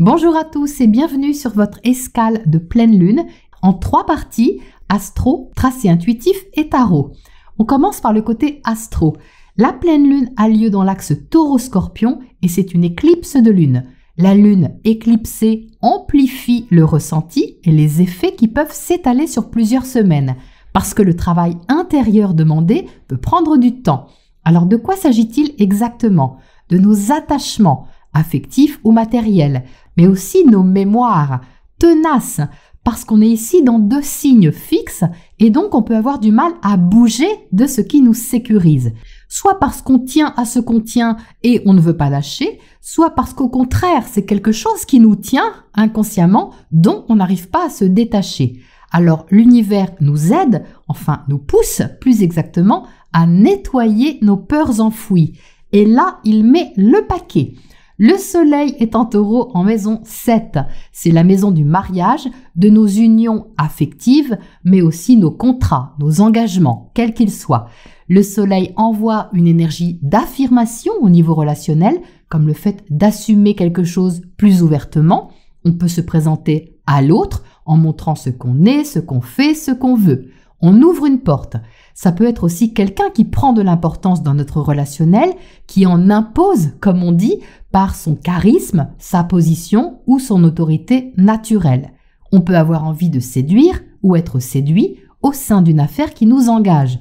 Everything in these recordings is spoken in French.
Bonjour à tous et bienvenue sur votre escale de pleine lune en 3 parties, astro, tracé intuitif et tarot. On commence par le côté astro. La pleine lune a lieu dans l'axe taureau-scorpion et c'est une éclipse de lune. La lune éclipsée amplifie le ressenti et les effets qui peuvent s'étaler sur plusieurs semaines parce que le travail intérieur demandé peut prendre du temps. Alors de quoi s'agit-il exactement? De nos attachements affectifs ou matériels, mais aussi nos mémoires tenaces, parce qu'on est ici dans 2 signes fixes et donc on peut avoir du mal à bouger de ce qui nous sécurise. Soit parce qu'on tient à ce qu'on tient et on ne veut pas lâcher, soit parce qu'au contraire, c'est quelque chose qui nous tient inconsciemment, dont on n'arrive pas à se détacher. Alors l'univers nous aide, enfin nous pousse plus exactement, à nettoyer nos peurs enfouies. Et là, il met le paquet. Le soleil est en taureau en maison 7. C'est la maison du mariage, de nos unions affectives, mais aussi nos contrats, nos engagements, quels qu'ils soient. Le soleil envoie une énergie d'affirmation au niveau relationnel, comme le fait d'assumer quelque chose plus ouvertement. On peut se présenter à l'autre en montrant ce qu'on est, ce qu'on fait, ce qu'on veut. On ouvre une porte. Ça peut être aussi quelqu'un qui prend de l'importance dans notre relationnel, qui en impose, comme on dit, par son charisme, sa position ou son autorité naturelle. On peut avoir envie de séduire ou être séduit au sein d'une affaire qui nous engage.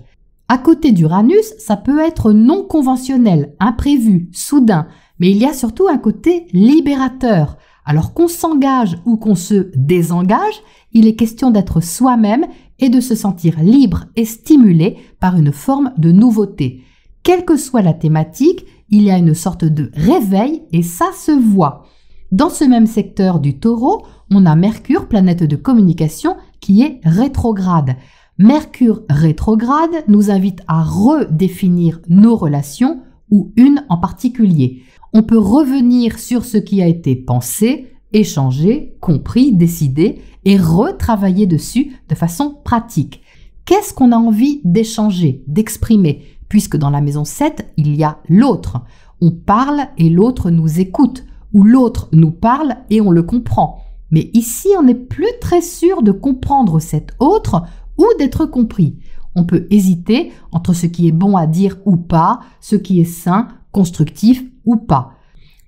À côté d'Uranus, ça peut être non conventionnel, imprévu, soudain, mais il y a surtout un côté libérateur. Alors qu'on s'engage ou qu'on se désengage, il est question d'être soi-même et de se sentir libre et stimulé par une forme de nouveauté. Quelle que soit la thématique, il y a une sorte de réveil et ça se voit. Dans ce même secteur du taureau, on a Mercure, planète de communication, qui est rétrograde. Mercure rétrograde nous invite à redéfinir nos relations ou une en particulier. On peut revenir sur ce qui a été pensé, échangé, compris, décidé et retravailler dessus de façon pratique. Qu'est-ce qu'on a envie d'échanger, d'exprimer? Puisque dans la maison 7, il y a l'autre. On parle et l'autre nous écoute, ou l'autre nous parle et on le comprend. Mais ici, on n'est plus très sûr de comprendre cet autre ou d'être compris. On peut hésiter entre ce qui est bon à dire ou pas, ce qui est sain, constructif ou pas.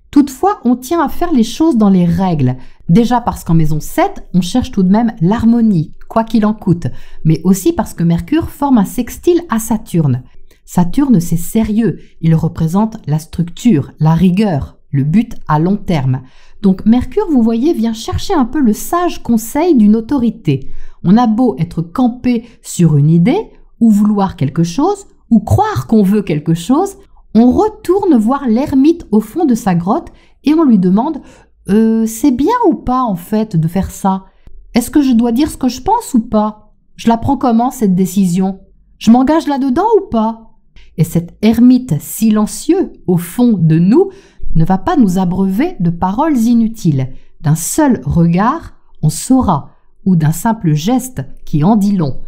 Toutefois, on tient à faire les choses dans les règles. Déjà parce qu'en maison 7, on cherche tout de même l'harmonie, quoi qu'il en coûte, mais aussi parce que Mercure forme un sextile à Saturne. Saturne, c'est sérieux, il représente la structure, la rigueur, le but à long terme. Donc Mercure, vous voyez, vient chercher un peu le sage conseil d'une autorité. On a beau être campé sur une idée, ou vouloir quelque chose, ou croire qu'on veut quelque chose, on retourne voir l'ermite au fond de sa grotte et on lui demande « c'est bien ou pas en fait de faire ça? Est-ce que je dois dire ce que je pense ou pas? Je la prends comment cette décision? Je m'engage là-dedans ou pas ?» Et cet ermite silencieux au fond de nous ne va pas nous abreuver de paroles inutiles. D'un seul regard, on saura, ou d'un simple geste qui en dit long.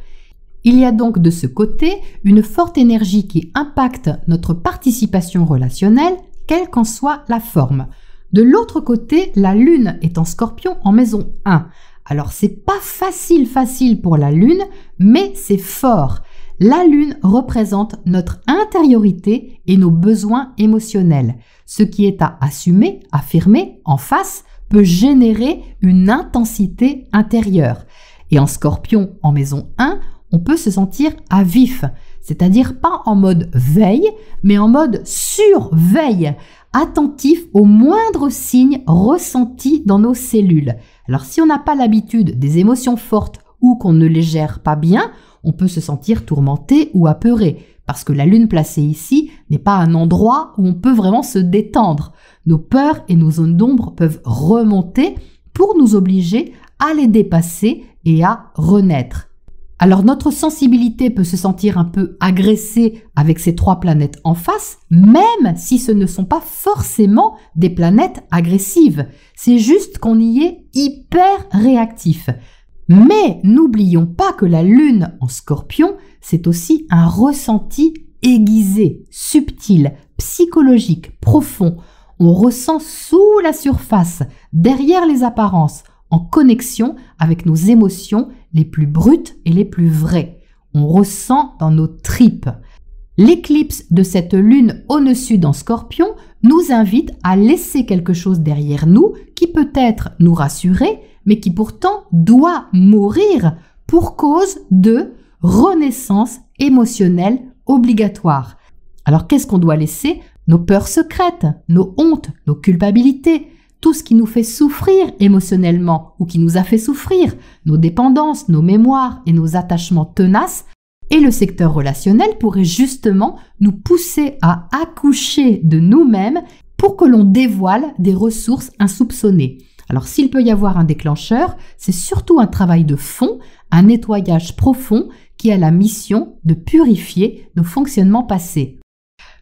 Il y a donc de ce côté une forte énergie qui impacte notre participation relationnelle, quelle qu'en soit la forme. De l'autre côté, la Lune est en Scorpion en maison 1. Alors c'est pas facile pour la Lune, mais c'est fort. La Lune représente notre intériorité et nos besoins émotionnels. Ce qui est à assumer, affirmer en face, peut générer une intensité intérieure. Et en Scorpion en maison 1, on peut se sentir à vif, c'est-à-dire pas en mode veille, mais en mode surveille, attentif aux moindres signes ressentis dans nos cellules. Alors si on n'a pas l'habitude des émotions fortes ou qu'on ne les gère pas bien, on peut se sentir tourmenté ou apeuré, parce que la lune placée ici n'est pas un endroit où on peut vraiment se détendre. Nos peurs et nos zones d'ombre peuvent remonter pour nous obliger à les dépasser et à renaître. Alors notre sensibilité peut se sentir un peu agressée avec ces 3 planètes en face, même si ce ne sont pas forcément des planètes agressives. C'est juste qu'on y est hyper réactif. Mais n'oublions pas que la Lune en Scorpion, c'est aussi un ressenti aiguisé, subtil, psychologique, profond. On ressent sous la surface, derrière les apparences, en connexion avec nos émotions les plus brutes et les plus vraies. On ressent dans nos tripes. L'éclipse de cette lune au nœud sud en Scorpion nous invite à laisser quelque chose derrière nous qui peut-être nous rassurer, mais qui pourtant doit mourir pour cause de renaissance émotionnelle obligatoire. Alors qu'est-ce qu'on doit laisser? Nos peurs secrètes, nos hontes, nos culpabilités, tout ce qui nous fait souffrir émotionnellement ou qui nous a fait souffrir, nos dépendances, nos mémoires et nos attachements tenaces. Et le secteur relationnel pourrait justement nous pousser à accoucher de nous-mêmes pour que l'on dévoile des ressources insoupçonnées. Alors s'il peut y avoir un déclencheur, c'est surtout un travail de fond, un nettoyage profond qui a la mission de purifier nos fonctionnements passés.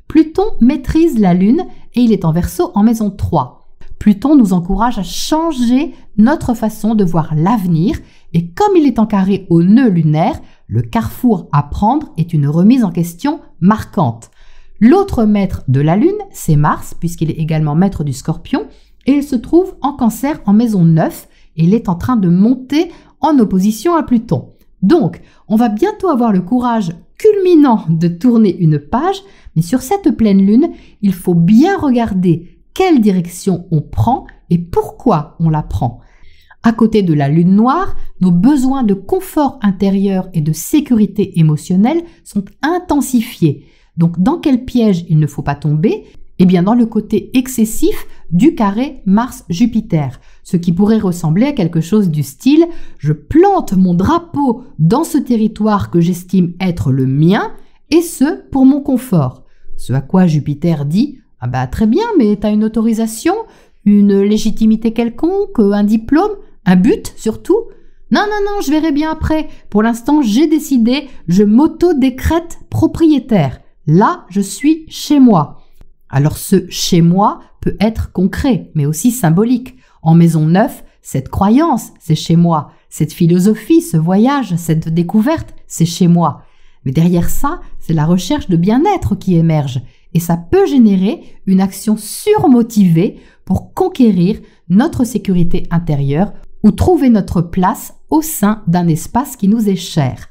Pluton maîtrise la Lune et il est en Verseau en maison 3. Pluton nous encourage à changer notre façon de voir l'avenir et comme il est en carré au nœud lunaire, le carrefour à prendre est une remise en question marquante. L'autre maître de la Lune, c'est Mars, puisqu'il est également maître du Scorpion, et il se trouve en Cancer en maison 9, et il est en train de monter en opposition à Pluton. Donc, on va bientôt avoir le courage culminant de tourner une page, mais sur cette pleine Lune, il faut bien regarder quelle direction on prend et pourquoi on la prend. À côté de la lune noire, nos besoins de confort intérieur et de sécurité émotionnelle sont intensifiés. Donc, dans quel piège il ne faut pas tomber? Eh bien, dans le côté excessif du carré Mars-Jupiter, ce qui pourrait ressembler à quelque chose du style « je plante mon drapeau dans ce territoire que j'estime être le mien, et ce, pour mon confort ». Ce à quoi Jupiter dit « ah bah très bien, mais t'as une autorisation, une légitimité quelconque, un diplôme, un but surtout ? Non, je verrai bien après. Pour l'instant, j'ai décidé, je m'auto-décrète propriétaire. Là, je suis chez moi. » Alors ce « chez moi » peut être concret, mais aussi symbolique. En maison 9, cette croyance, c'est chez moi. Cette philosophie, ce voyage, cette découverte, c'est chez moi. Mais derrière ça, c'est la recherche de bien-être qui émerge. Et ça peut générer une action surmotivée pour conquérir notre sécurité intérieure ou trouver notre place au sein d'un espace qui nous est cher.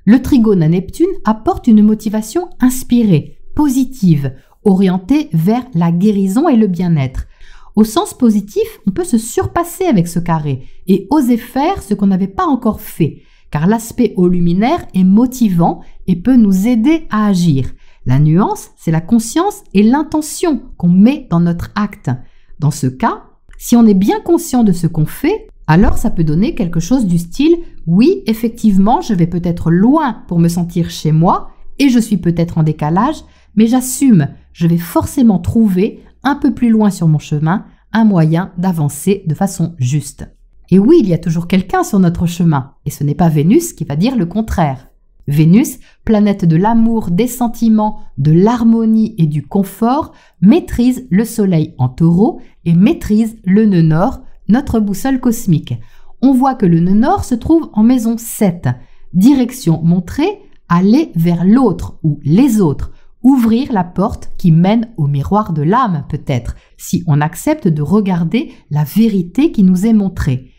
Le trigone à Neptune apporte une motivation inspirée, positive, orientée vers la guérison et le bien-être. Au sens positif, on peut se surpasser avec ce carré et oser faire ce qu'on n'avait pas encore fait, car l'aspect au luminaire est motivant et peut nous aider à agir. La nuance, c'est la conscience et l'intention qu'on met dans notre acte. Dans ce cas, si on est bien conscient de ce qu'on fait, alors ça peut donner quelque chose du style « oui, effectivement, je vais peut-être loin pour me sentir chez moi et je suis peut-être en décalage, mais j'assume, je vais forcément trouver un peu plus loin sur mon chemin un moyen d'avancer de façon juste. » Et oui, il y a toujours quelqu'un sur notre chemin, et ce n'est pas Vénus qui va dire le contraire. Vénus, planète de l'amour, des sentiments, de l'harmonie et du confort, maîtrise le Soleil en Taureau et maîtrise le nœud nord, notre boussole cosmique. On voit que le nœud nord se trouve en maison 7. Direction montrée, aller vers l'autre ou les autres. Ouvrir la porte qui mène au miroir de l'âme peut-être, si on accepte de regarder la vérité qui nous est montrée.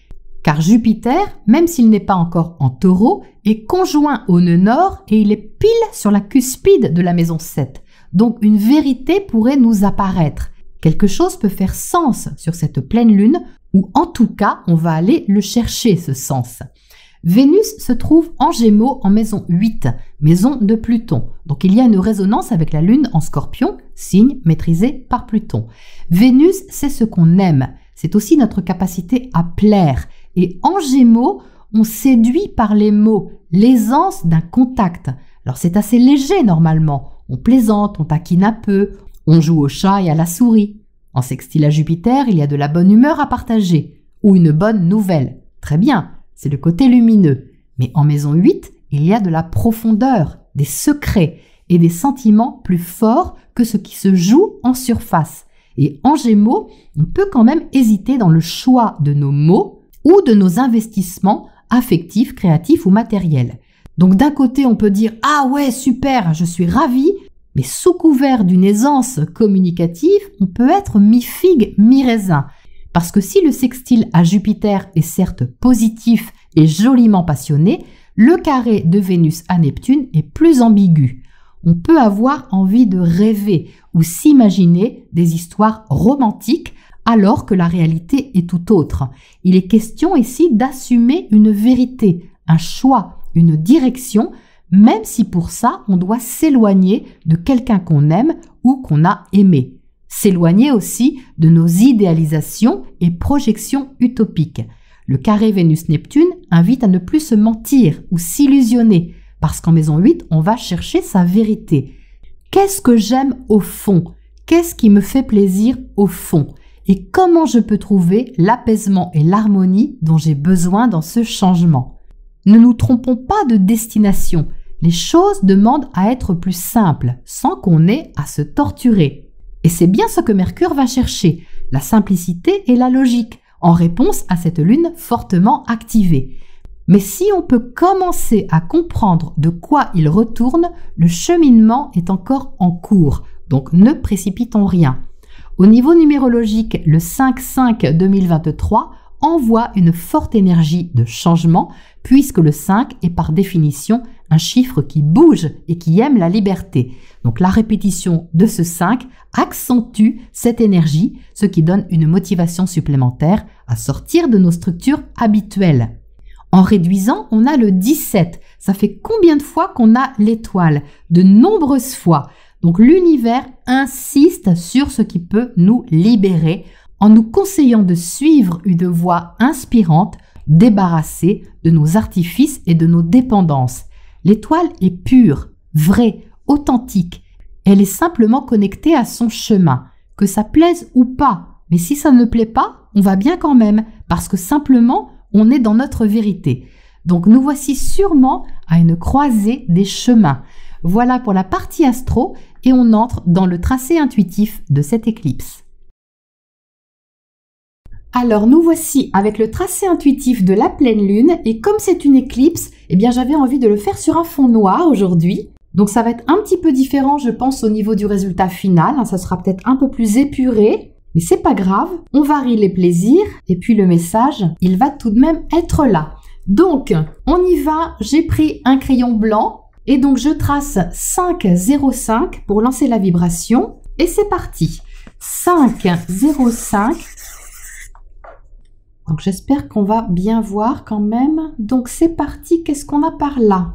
Car Jupiter, même s'il n'est pas encore en Taureau, est conjoint au nœud nord et il est pile sur la cuspide de la maison 7. Donc une vérité pourrait nous apparaître. Quelque chose peut faire sens sur cette pleine lune, ou en tout cas, on va aller le chercher ce sens. Vénus se trouve en Gémeaux en maison 8, maison de Pluton. Donc il y a une résonance avec la Lune en Scorpion, signe maîtrisé par Pluton. Vénus, c'est ce qu'on aime. C'est aussi notre capacité à plaire. Et en Gémeaux, on séduit par les mots, l'aisance d'un contact. Alors c'est assez léger normalement. On plaisante, on taquine un peu, on joue au chat et à la souris. En sextile à Jupiter, il y a de la bonne humeur à partager. Ou une bonne nouvelle. Très bien. C'est le côté lumineux. Mais en maison 8, il y a de la profondeur, des secrets et des sentiments plus forts que ce qui se joue en surface. Et en Gémeaux, on peut quand même hésiter dans le choix de nos mots ou de nos investissements affectifs, créatifs ou matériels. Donc d'un côté, on peut dire « Ah ouais, super, je suis ravie », Mais sous couvert d'une aisance communicative, on peut être mi-figue, mi-raisin. Parce que si le sextile à Jupiter est certes positif et joliment passionné, le carré de Vénus à Neptune est plus ambigu. On peut avoir envie de rêver ou s'imaginer des histoires romantiques alors que la réalité est tout autre. Il est question ici d'assumer une vérité, un choix, une direction, même si pour ça on doit s'éloigner de quelqu'un qu'on aime ou qu'on a aimé. S'éloigner aussi de nos idéalisations et projections utopiques. Le carré Vénus-Neptune invite à ne plus se mentir ou s'illusionner, parce qu'en maison 8, on va chercher sa vérité. Qu'est-ce que j'aime au fond? Qu'est-ce qui me fait plaisir au fond? Et comment je peux trouver l'apaisement et l'harmonie dont j'ai besoin dans ce changement? Ne nous trompons pas de destination. Les choses demandent à être plus simples, sans qu'on ait à se torturer. Et c'est bien ce que Mercure va chercher, la simplicité et la logique, en réponse à cette lune fortement activée. Mais si on peut commencer à comprendre de quoi il retourne, le cheminement est encore en cours, donc ne précipitons rien. Au niveau numérologique, le 5-5-2023 envoie une forte énergie de changement, puisque le 5 est par définition un chiffre qui bouge et qui aime la liberté. Donc la répétition de ce 5 accentue cette énergie, ce qui donne une motivation supplémentaire à sortir de nos structures habituelles. En réduisant, on a le 17. Ça fait combien de fois qu'on a l'étoile? De nombreuses fois. Donc l'univers insiste sur ce qui peut nous libérer en nous conseillant de suivre une voie inspirante, débarrassée de nos artifices et de nos dépendances. L'étoile est pure, vraie, authentique. Elle est simplement connectée à son chemin, que ça plaise ou pas. Mais si ça ne plaît pas, on va bien quand même, parce que simplement, on est dans notre vérité. Donc nous voici sûrement à une croisée des chemins. Voilà pour la partie astro et on entre dans le tracé intuitif de cette éclipse. Alors nous voici avec le tracé intuitif de la pleine lune et comme c'est une éclipse, eh bien j'avais envie de le faire sur un fond noir aujourd'hui. Donc ça va être un petit peu différent je pense au niveau du résultat final, ça sera peut-être un peu plus épuré, mais c'est pas grave, on varie les plaisirs et puis le message, il va tout de même être là. Donc on y va, j'ai pris un crayon blanc et donc je trace 505 pour lancer la vibration et c'est parti. 505. Donc j'espère qu'on va bien voir quand même. Donc c'est parti, qu'est-ce qu'on a par là?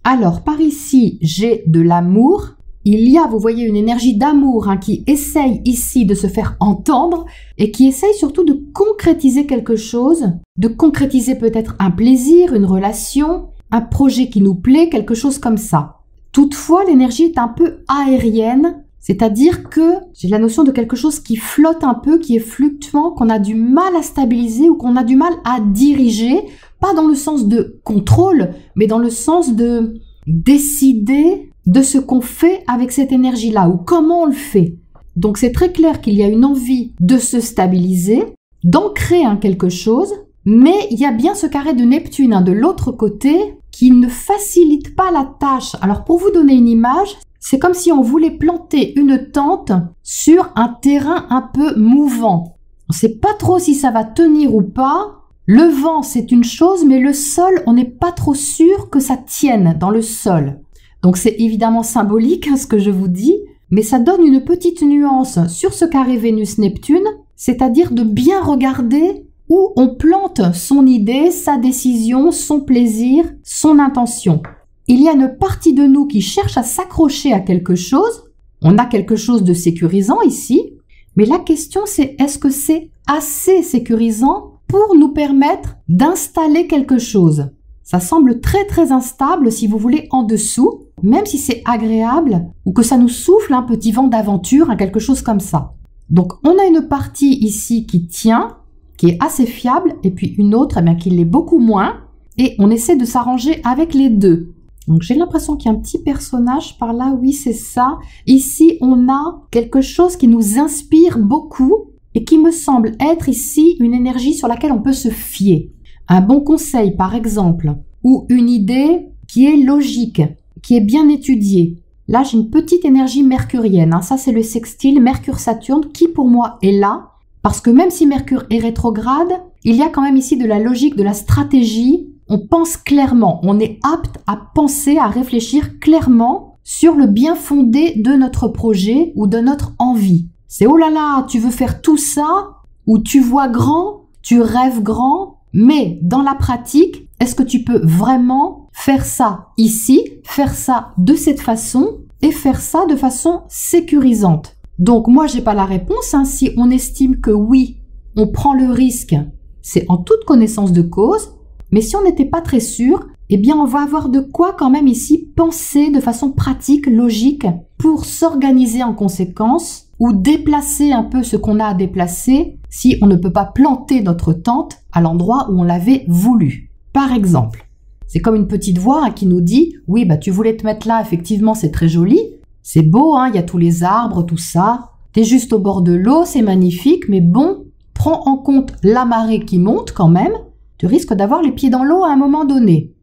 Alors par ici, j'ai de l'amour. Il y a, vous voyez, une énergie d'amour qui essaye ici de se faire entendre et qui essaye surtout de concrétiser quelque chose, de concrétiser peut-être un plaisir, une relation, un projet qui nous plaît, quelque chose comme ça. Toutefois, l'énergie est un peu aérienne. C'est-à-dire que j'ai la notion de quelque chose qui flotte un peu, qui est fluctuant, qu'on a du mal à stabiliser ou qu'on a du mal à diriger, pas dans le sens de contrôle, mais dans le sens de décider de ce qu'on fait avec cette énergie-là ou comment on le fait. Donc c'est très clair qu'il y a une envie de se stabiliser, d'ancrer quelque chose, mais il y a bien ce carré de Neptune de l'autre côté qui ne facilite pas la tâche. Alors pour vous donner une image, c'est comme si on voulait planter une tente sur un terrain un peu mouvant. On ne sait pas trop si ça va tenir ou pas. Le vent, c'est une chose, mais le sol, on n'est pas trop sûr que ça tienne dans le sol. Donc c'est évidemment symbolique ce que je vous dis, mais ça donne une petite nuance sur ce carré Vénus-Neptune, c'est-à-dire de bien regarder où on plante son idée, sa décision, son plaisir, son intention. Il y a une partie de nous qui cherche à s'accrocher à quelque chose. On a quelque chose de sécurisant ici. Mais la question c'est, est-ce que c'est assez sécurisant pour nous permettre d'installer quelque chose? Ça semble très très instable si vous voulez en dessous, même si c'est agréable ou que ça nous souffle un petit vent d'aventure, quelque chose comme ça. Donc on a une partie ici qui tient, qui est assez fiable, et puis une autre qui l'est beaucoup moins. Et on essaie de s'arranger avec les deux. Donc j'ai l'impression qu'il y a un petit personnage par là, oui c'est ça. Ici on a quelque chose qui nous inspire beaucoup et qui me semble être ici une énergie sur laquelle on peut se fier. Un bon conseil par exemple, ou une idée qui est logique, qui est bien étudiée. Là, j'ai une petite énergie mercurienne. Ça, c'est le sextile Mercure-Saturne qui, pour moi, est là. Parce que même si Mercure est rétrograde, il y a quand même ici de la logique, de la stratégie. On pense clairement. On est apte à penser, à réfléchir clairement sur le bien fondé de notre projet ou de notre envie. C'est oh là là, tu veux faire tout ça, ou tu vois grand, tu rêves grand, mais dans la pratique, est-ce que tu peux vraiment faire ça ici, faire ça de cette façon et faire ça de façon sécurisante? Donc moi, j'ai pas la réponse. Si on estime que oui, on prend le risque, c'est en toute connaissance de cause. Mais si on n'était pas très sûr, eh bien on va avoir de quoi quand même ici penser de façon pratique, logique, pour s'organiser en conséquence ou déplacer un peu ce qu'on a à déplacer si on ne peut pas planter notre tente à l'endroit où on l'avait voulu. Par exemple, c'est comme une petite voix qui nous dit « Oui, tu voulais te mettre là, effectivement, c'est très joli, c'est beau, il y a tous les arbres, tout ça, t'es juste au bord de l'eau, c'est magnifique, mais bon, prends en compte la marée qui monte quand même, tu risques d'avoir les pieds dans l'eau à un moment donné. »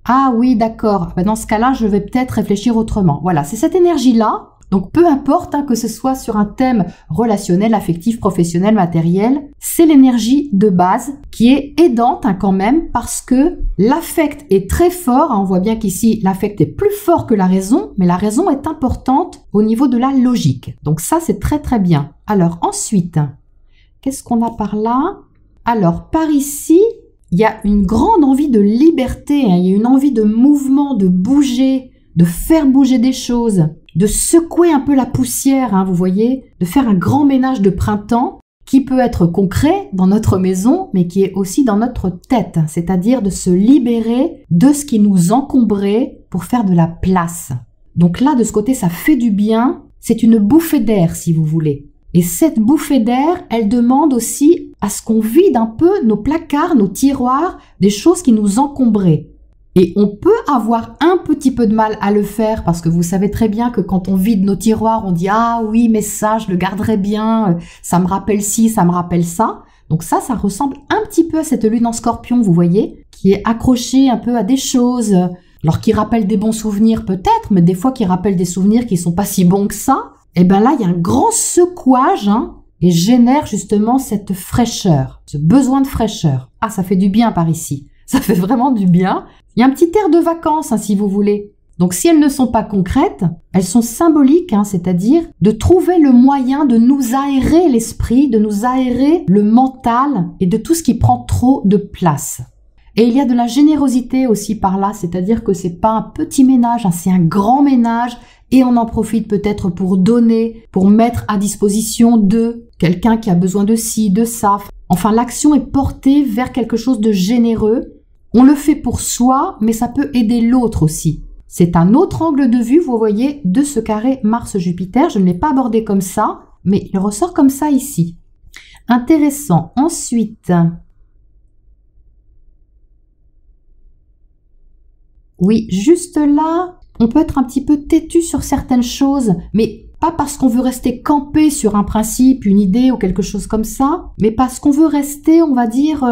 Ah oui, d'accord, dans ce cas-là, je vais peut-être réfléchir autrement. Voilà, c'est cette énergie-là. Donc peu importe que ce soit sur un thème relationnel, affectif, professionnel, matériel, c'est l'énergie de base qui est aidante quand même parce que l'affect est très fort. On voit bien qu'ici l'affect est plus fort que la raison, mais la raison est importante au niveau de la logique. Donc ça c'est très très bien. Alors ensuite, qu'est-ce qu'on a par là? Alors par ici, il y a une grande envie de liberté, il y a une envie de mouvement, de bouger, de faire bouger des choses, de secouer un peu la poussière, vous voyez, de faire un grand ménage de printemps qui peut être concret dans notre maison, mais qui est aussi dans notre tête, c'est-à-dire de se libérer de ce qui nous encombrait pour faire de la place. Donc là, de ce côté, ça fait du bien, c'est une bouffée d'air, si vous voulez. Et cette bouffée d'air, elle demande aussi à ce qu'on vide un peu nos placards, nos tiroirs, des choses qui nous encombraient. Et on peut avoir un petit peu de mal à le faire parce que vous savez très bien que quand on vide nos tiroirs, on dit « Ah oui, mais ça, je le garderai bien, ça me rappelle ci, ça me rappelle ça. » Donc ça ressemble un petit peu à cette lune en scorpion, vous voyez, qui est accrochée un peu à des choses. Alors qui rappelle des bons souvenirs peut-être, mais des fois qui rappelle des souvenirs qui sont pas si bons que ça. Et bien là, il y a un grand secouage et génère justement cette fraîcheur, ce besoin de fraîcheur. Ah, ça fait du bien par ici. Ça fait vraiment du bien. Il y a un petit air de vacances, si vous voulez. Donc, si elles ne sont pas concrètes, elles sont symboliques, c'est-à-dire de trouver le moyen de nous aérer l'esprit, de nous aérer le mental et de tout ce qui prend trop de place. Et il y a de la générosité aussi par là, c'est-à-dire que c'est pas un petit ménage, c'est un grand ménage et on en profite peut-être pour donner, pour mettre à disposition de quelqu'un qui a besoin de ci, de ça. Enfin, l'action est portée vers quelque chose de généreux. On le fait pour soi, mais ça peut aider l'autre aussi. C'est un autre angle de vue, vous voyez, de ce carré Mars-Jupiter. Je ne l'ai pas abordé comme ça, mais il ressort comme ça ici. Intéressant. Ensuite, oui, juste là, on peut être un petit peu têtu sur certaines choses, mais pas parce qu'on veut rester campé sur un principe, une idée ou quelque chose comme ça, mais parce qu'on veut rester, on va dire,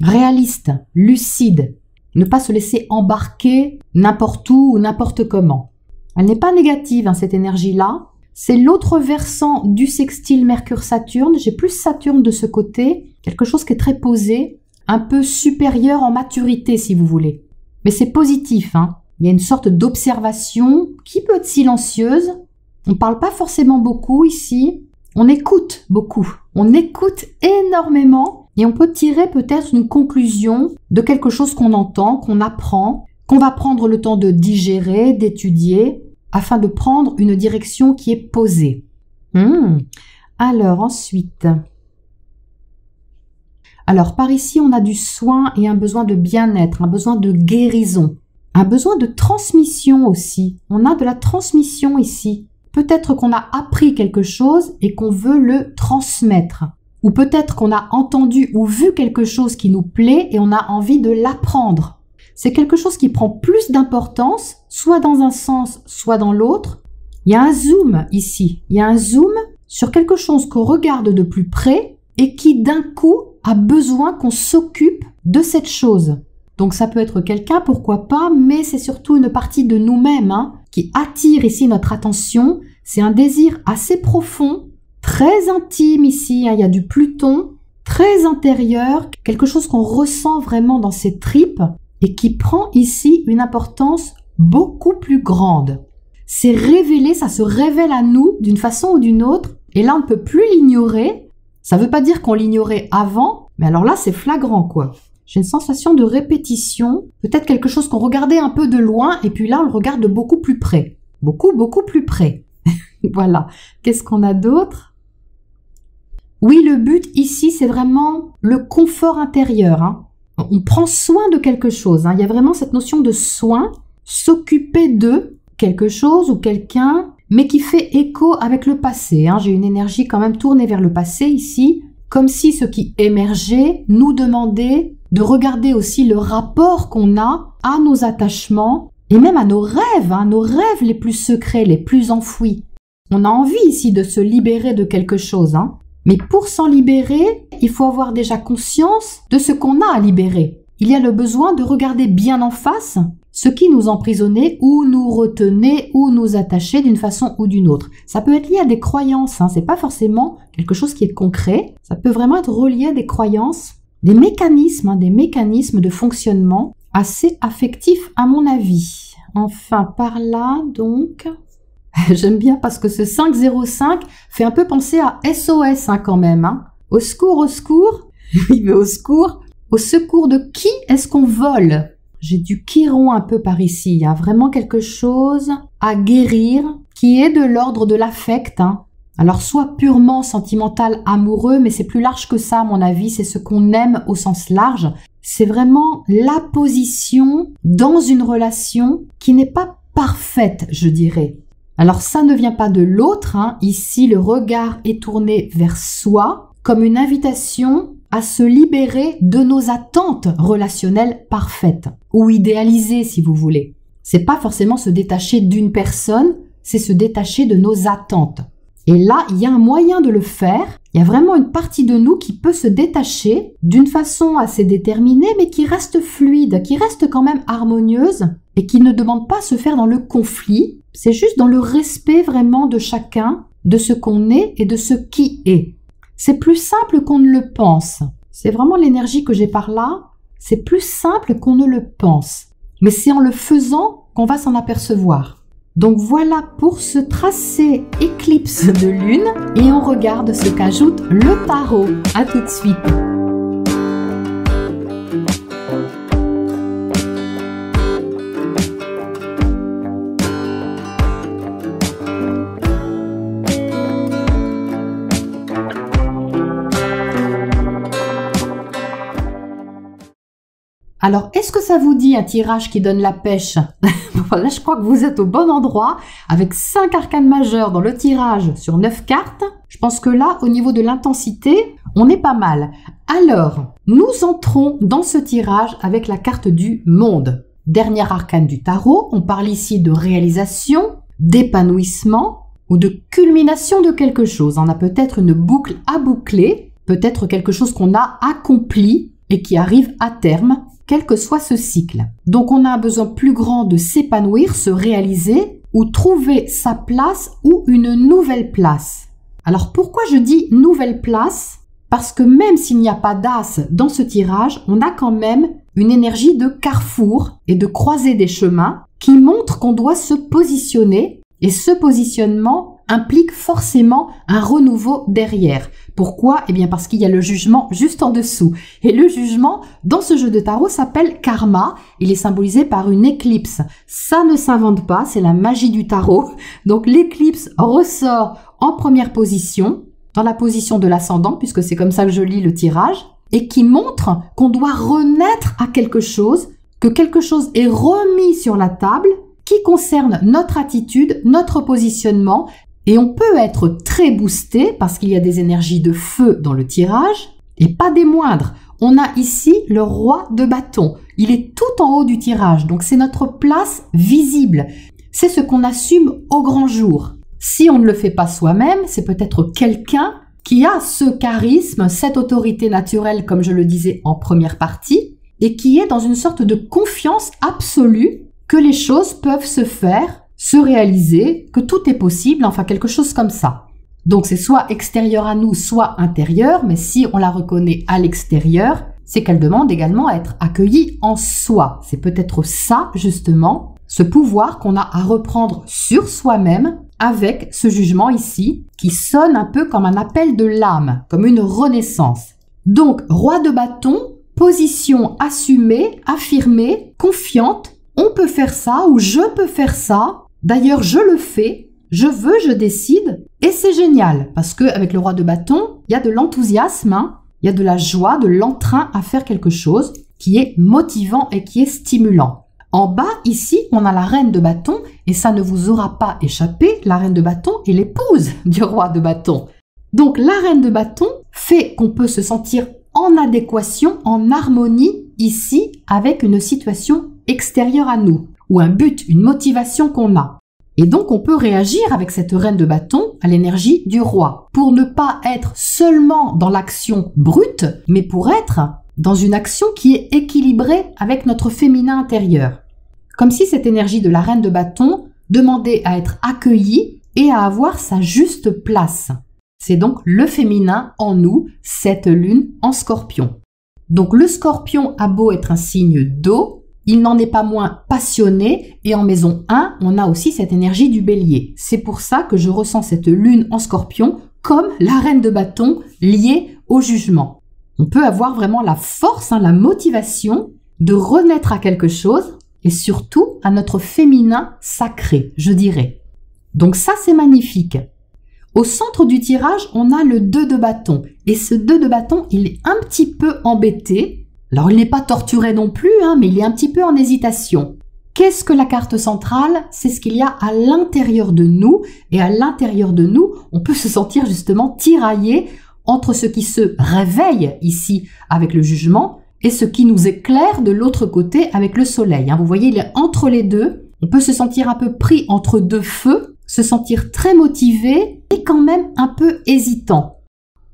réaliste, lucide, ne pas se laisser embarquer n'importe où ou n'importe comment. Elle n'est pas négative, cette énergie-là. C'est l'autre versant du sextile Mercure-Saturne. J'ai plus Saturne de ce côté, quelque chose qui est très posé, un peu supérieur en maturité si vous voulez. Mais c'est positif, Il y a une sorte d'observation qui peut être silencieuse. On ne parle pas forcément beaucoup ici. On écoute beaucoup. On écoute énormément. Et on peut tirer peut-être une conclusion de quelque chose qu'on entend, qu'on apprend, qu'on va prendre le temps de digérer, d'étudier, afin de prendre une direction qui est posée. Alors ensuite, par ici on a du soin et un besoin de bien-être, un besoin de guérison, un besoin de transmission aussi. On a de la transmission ici. Peut-être qu'on a appris quelque chose et qu'on veut le transmettre. Ou peut-être qu'on a entendu ou vu quelque chose qui nous plaît et on a envie de l'apprendre. C'est quelque chose qui prend plus d'importance, soit dans un sens, soit dans l'autre. Il y a un zoom ici. Il y a un zoom sur quelque chose qu'on regarde de plus près et qui d'un coup a besoin qu'on s'occupe de cette chose. Donc ça peut être quelqu'un, pourquoi pas, mais c'est surtout une partie de nous-mêmes qui attire ici notre attention. C'est un désir assez profond, très intime ici, hein. Il y a du Pluton, très intérieur, quelque chose qu'on ressent vraiment dans ses tripes et qui prend ici une importance beaucoup plus grande. C'est révélé, ça se révèle à nous d'une façon ou d'une autre et là on ne peut plus l'ignorer. Ça ne veut pas dire qu'on l'ignorait avant, mais alors là c'est flagrant quoi. J'ai une sensation de répétition, peut-être quelque chose qu'on regardait un peu de loin et puis là on le regarde de beaucoup plus près. Beaucoup plus près. Voilà. Qu'est-ce qu'on a d'autre? Oui, le but ici, c'est vraiment le confort intérieur. Hein. On prend soin de quelque chose. Hein. Il y a vraiment cette notion de soin, s'occuper de quelque chose ou quelqu'un, mais qui fait écho avec le passé. Hein. J'ai une énergie quand même tournée vers le passé ici, comme si ce qui émergeait nous demandait de regarder aussi le rapport qu'on a à nos attachements et même à nos rêves, hein, nos rêves les plus secrets, les plus enfouis. On a envie ici de se libérer de quelque chose, hein. Mais pour s'en libérer, il faut avoir déjà conscience de ce qu'on a à libérer. Il y a le besoin de regarder bien en face ce qui nous emprisonnait ou nous retenait ou nous attachait d'une façon ou d'une autre. Ça peut être lié à des croyances, hein. C'est pas forcément quelque chose qui est concret. Ça peut vraiment être relié à des croyances, des mécanismes, hein, des mécanismes de fonctionnement assez affectifs à mon avis. Enfin, par là, donc... J'aime bien parce que ce 505 fait un peu penser à SOS hein, quand même. Hein. Au secours, au secours. Oui, mais au secours. Au secours de qui est-ce qu'on vole? J'ai du Chiron un peu par ici. Il y a vraiment quelque chose à guérir qui est de l'ordre de l'affect. Hein. Alors, soit purement sentimental, amoureux, mais c'est plus large que ça à mon avis. C'est ce qu'on aime au sens large. C'est vraiment la position dans une relation qui n'est pas parfaite, je dirais. Alors ça ne vient pas de l'autre, hein. Ici le regard est tourné vers soi comme une invitation à se libérer de nos attentes relationnelles parfaites ou idéalisées si vous voulez. C'est pas forcément se détacher d'une personne, c'est se détacher de nos attentes. Et là, il y a un moyen de le faire. Il y a vraiment une partie de nous qui peut se détacher d'une façon assez déterminée, mais qui reste fluide, qui reste quand même harmonieuse et qui ne demande pas à se faire dans le conflit. C'est juste dans le respect vraiment de chacun, de ce qu'on est et de ce qui est. C'est plus simple qu'on ne le pense. C'est vraiment l'énergie que j'ai par là. C'est plus simple qu'on ne le pense. Mais c'est en le faisant qu'on va s'en apercevoir. Donc voilà pour ce tracé éclipse de lune et on regarde ce qu'ajoute le tarot. À tout de suite. Alors, est-ce que ça vous dit un tirage qui donne la pêche? Là, je crois que vous êtes au bon endroit, avec 5 arcanes majeures dans le tirage sur 9 cartes. Je pense que là, au niveau de l'intensité, on est pas mal. Alors, nous entrons dans ce tirage avec la carte du monde. Dernière arcane du tarot, on parle ici de réalisation, d'épanouissement ou de culmination de quelque chose. On a peut-être une boucle à boucler, peut-être quelque chose qu'on a accompli et qui arrive à terme, quel que soit ce cycle. Donc on a un besoin plus grand de s'épanouir, se réaliser ou trouver sa place ou une nouvelle place. Alors pourquoi je dis nouvelle place? Parce que même s'il n'y a pas d'as dans ce tirage, on a quand même une énergie de carrefour et de croisée des chemins qui montre qu'on doit se positionner et ce positionnement implique forcément un renouveau derrière. Pourquoi? Eh bien parce qu'il y a le jugement juste en dessous. Et le jugement, dans ce jeu de tarot, s'appelle karma. Il est symbolisé par une éclipse. Ça ne s'invente pas, c'est la magie du tarot. Donc l'éclipse ressort en première position, dans la position de l'ascendant, puisque c'est comme ça que je lis le tirage, et qui montre qu'on doit renaître à quelque chose, que quelque chose est remis sur la table, qui concerne notre attitude, notre positionnement. Et on peut être très boosté parce qu'il y a des énergies de feu dans le tirage et pas des moindres. On a ici le roi de bâton. Il est tout en haut du tirage, donc c'est notre place visible. C'est ce qu'on assume au grand jour. Si on ne le fait pas soi-même, c'est peut-être quelqu'un qui a ce charisme, cette autorité naturelle, comme je le disais en première partie, et qui est dans une sorte de confiance absolue que les choses peuvent se faire se réaliser que tout est possible, enfin quelque chose comme ça. Donc c'est soit extérieur à nous, soit intérieur, mais si on la reconnaît à l'extérieur, c'est qu'elle demande également à être accueillie en soi. C'est peut-être ça, justement, ce pouvoir qu'on a à reprendre sur soi-même avec ce jugement ici, qui sonne un peu comme un appel de l'âme, comme une renaissance. Donc, roi de bâton, position assumée, affirmée, confiante, on peut faire ça ou je peux faire ça, d'ailleurs je le fais, je veux, je décide, et c'est génial, parce qu'avec le roi de bâton, il y a de l'enthousiasme, hein, il y a de la joie, de l'entrain à faire quelque chose qui est motivant et qui est stimulant. En bas, ici, on a la reine de bâton, et ça ne vous aura pas échappé, la reine de bâton est l'épouse du roi de bâton. Donc la reine de bâton fait qu'on peut se sentir en adéquation, en harmonie, ici, avec une situation extérieure à nous, ou un but, une motivation qu'on a. Et donc on peut réagir avec cette reine de bâton à l'énergie du roi, pour ne pas être seulement dans l'action brute, mais pour être dans une action qui est équilibrée avec notre féminin intérieur. Comme si cette énergie de la reine de bâton demandait à être accueillie et à avoir sa juste place. C'est donc le féminin en nous, cette lune en scorpion. Donc le scorpion a beau être un signe d'eau, il n'en est pas moins passionné et en maison 1, on a aussi cette énergie du bélier. C'est pour ça que je ressens cette lune en scorpion comme la reine de bâton liée au jugement. On peut avoir vraiment la force, la motivation de renaître à quelque chose et surtout à notre féminin sacré, je dirais. Donc ça, c'est magnifique. Au centre du tirage, on a le 2 de bâton. Et ce 2 de bâton, il est un petit peu embêté. Alors, il n'est pas torturé non plus, mais il est un petit peu en hésitation. Qu'est-ce que la carte centrale? C'est ce qu'il y a à l'intérieur de nous. Et à l'intérieur de nous, on peut se sentir justement tiraillé entre ce qui se réveille ici avec le jugement et ce qui nous éclaire de l'autre côté avec le soleil. Vous voyez, il est entre les deux. On peut se sentir un peu pris entre deux feux, se sentir très motivé et quand même un peu hésitant.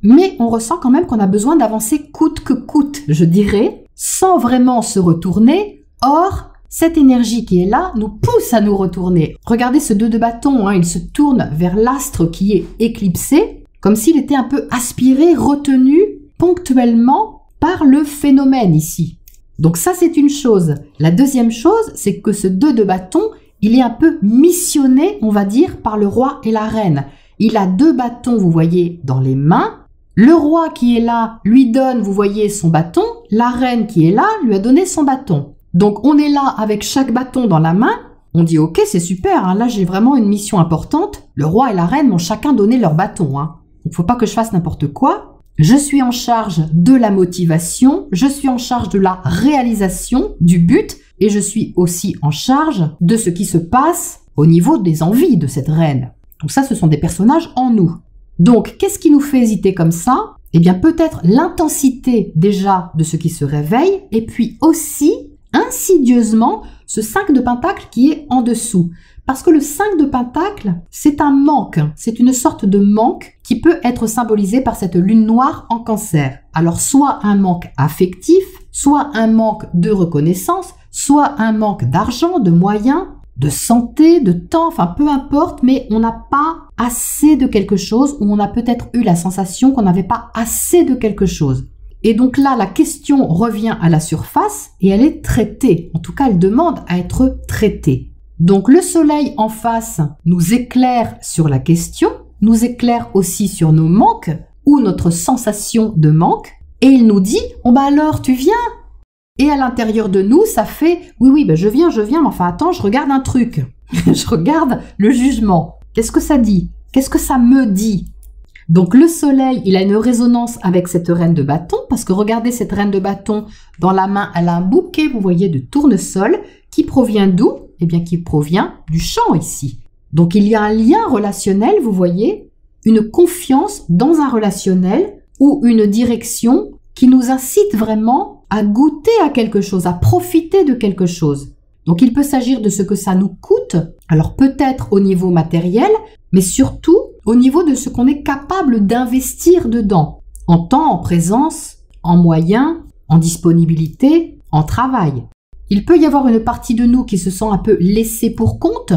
Mais on ressent quand même qu'on a besoin d'avancer coûte que coûte, je dirais, sans vraiment se retourner. Or, cette énergie qui est là nous pousse à nous retourner. Regardez ce 2 de bâton, il se tourne vers l'astre qui est éclipsé, comme s'il était un peu aspiré, retenu ponctuellement par le phénomène ici. Donc ça, c'est une chose. La deuxième chose, c'est que ce 2 de bâton, il est un peu missionné, on va dire, par le roi et la reine. Il a 2 bâtons, vous voyez, dans les mains. Le roi qui est là lui donne, vous voyez, son bâton. La reine qui est là lui a donné son bâton. Donc on est là avec chaque bâton dans la main. On dit ok, c'est super, là j'ai vraiment une mission importante. Le roi et la reine m'ont chacun donné leur bâton. Donc faut pas que je fasse n'importe quoi. Je suis en charge de la motivation, je suis en charge de la réalisation du but et je suis aussi en charge de ce qui se passe au niveau des envies de cette reine. Tout ça, ce sont des personnages en nous. Donc, qu'est-ce qui nous fait hésiter comme ça? Eh bien, peut-être l'intensité déjà de ce qui se réveille et puis aussi, insidieusement, ce 5 de pentacle qui est en dessous. Parce que le 5 de pentacle, c'est un manque, c'est une sorte de manque qui peut être symbolisé par cette lune noire en cancer. Alors soit un manque affectif, soit un manque de reconnaissance, soit un manque d'argent, de moyens, de santé, de temps, enfin peu importe, mais on n'a pas assez de quelque chose ou on a peut-être eu la sensation qu'on n'avait pas assez de quelque chose. Et donc là, la question revient à la surface et elle est traitée. En tout cas, elle demande à être traitée. Donc le soleil en face nous éclaire sur la question, nous éclaire aussi sur nos manques ou notre sensation de manque et il nous dit « Oh alors tu viens ?» Et à l'intérieur de nous, ça fait « Oui, je viens, mais enfin attends, je regarde un truc. Je regarde le jugement. Qu'est-ce que ça dit? Qu'est-ce que ça me dit ?» Donc le soleil, il a une résonance avec cette reine de bâton parce que regardez cette reine de bâton, dans la main, elle a un bouquet, vous voyez, de tournesol qui provient d'où? Eh bien, qui provient du champ ici. Donc, il y a un lien relationnel, vous voyez, une confiance dans un relationnel ou une direction qui nous incite vraiment à goûter à quelque chose, à profiter de quelque chose. Donc, il peut s'agir de ce que ça nous coûte, alors peut-être au niveau matériel, mais surtout au niveau de ce qu'on est capable d'investir dedans, en temps, en présence, en moyens, en disponibilité, en travail. Il peut y avoir une partie de nous qui se sent un peu laissée pour compte.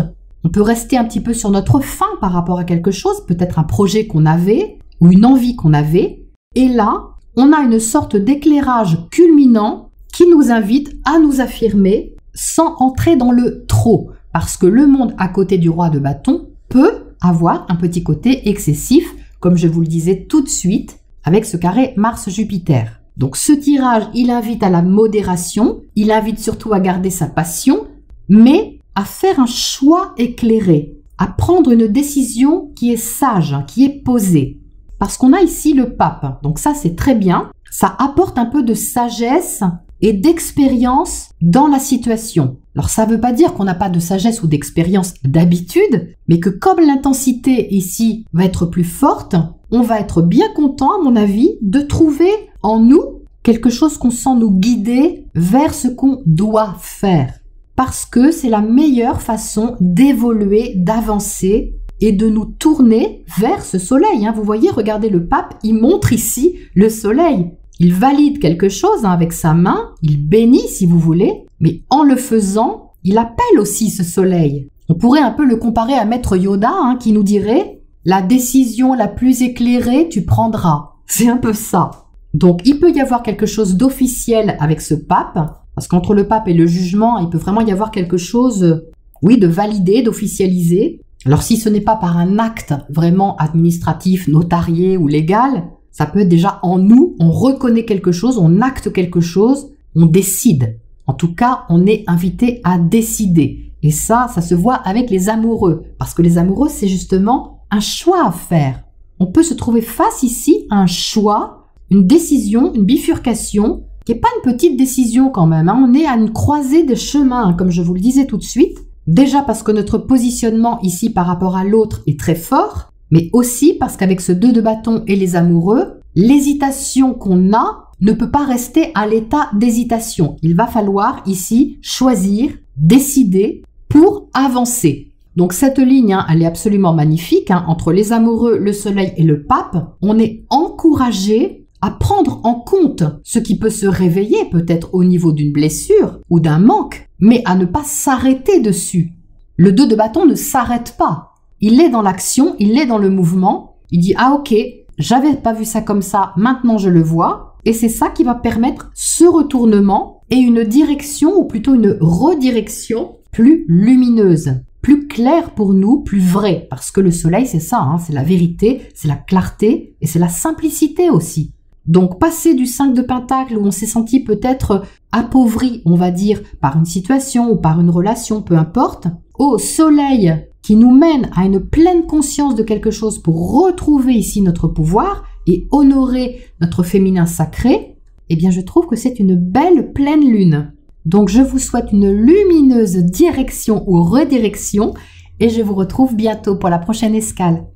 On peut rester un petit peu sur notre faim par rapport à quelque chose, peut-être un projet qu'on avait ou une envie qu'on avait. Et là, on a une sorte d'éclairage culminant qui nous invite à nous affirmer sans entrer dans le trop. Parce que le monde à côté du roi de bâton peut avoir un petit côté excessif, comme je vous le disais tout de suite, avec ce carré Mars-Jupiter. Donc ce tirage, il invite à la modération, il invite surtout à garder sa passion, mais à faire un choix éclairé, à prendre une décision qui est sage, qui est posée. Parce qu'on a ici le pape, donc ça c'est très bien, ça apporte un peu de sagesse et d'expérience dans la situation. Alors ça ne veut pas dire qu'on n'a pas de sagesse ou d'expérience d'habitude, mais que comme l'intensité ici va être plus forte, on va être bien content, à mon avis, de trouver en nous quelque chose qu'on sent nous guider vers ce qu'on doit faire. Parce que c'est la meilleure façon d'évoluer, d'avancer et de nous tourner vers ce soleil. Vous voyez, regardez le pape, il montre ici le soleil. Il valide quelque chose avec sa main, il bénit si vous voulez, mais en le faisant, il appelle aussi ce soleil. On pourrait un peu le comparer à Maître Yoda qui nous dirait « La décision la plus éclairée, tu prendras ». C'est un peu ça. Donc il peut y avoir quelque chose d'officiel avec ce pape, parce qu'entre le pape et le jugement, il peut vraiment y avoir quelque chose, oui, de validé, d'officialisé. Alors si ce n'est pas par un acte vraiment administratif, notarié ou légal, ça peut être déjà en nous, on reconnaît quelque chose, on acte quelque chose, on décide. En tout cas, on est invité à décider. Et ça se voit avec les amoureux. Parce que les amoureux, c'est justement un choix à faire. On peut se trouver face ici à un choix, une décision, une bifurcation, qui n'est pas une petite décision quand même. On est à une croisée des chemins, comme je vous le disais tout de suite. Déjà parce que notre positionnement ici par rapport à l'autre est très fort, mais aussi parce qu'avec ce 2 de bâton et les amoureux, l'hésitation qu'on a ne peut pas rester à l'état d'hésitation. Il va falloir ici choisir, décider pour avancer. Donc cette ligne, elle est absolument magnifique. Entre les amoureux, le soleil et le pape, on est encouragé à prendre en compte ce qui peut se réveiller peut-être au niveau d'une blessure ou d'un manque, mais à ne pas s'arrêter dessus. Le 2 de bâton ne s'arrête pas. Il est dans l'action, il est dans le mouvement. Il dit « Ah ok, j'avais pas vu ça comme ça, maintenant je le vois. » Et c'est ça qui va permettre ce retournement et une direction, ou plutôt une redirection plus lumineuse, plus claire pour nous, plus vraie. Parce que le soleil, c'est ça, c'est la vérité, c'est la clarté et c'est la simplicité aussi. Donc passer du 5 de Pentacle où on s'est senti peut-être appauvri, on va dire, par une situation ou par une relation, peu importe, au soleil qui nous mène à une pleine conscience de quelque chose pour retrouver ici notre pouvoir et honorer notre féminin sacré, eh bien je trouve que c'est une belle pleine lune. Donc je vous souhaite une lumineuse direction ou redirection et je vous retrouve bientôt pour la prochaine escale.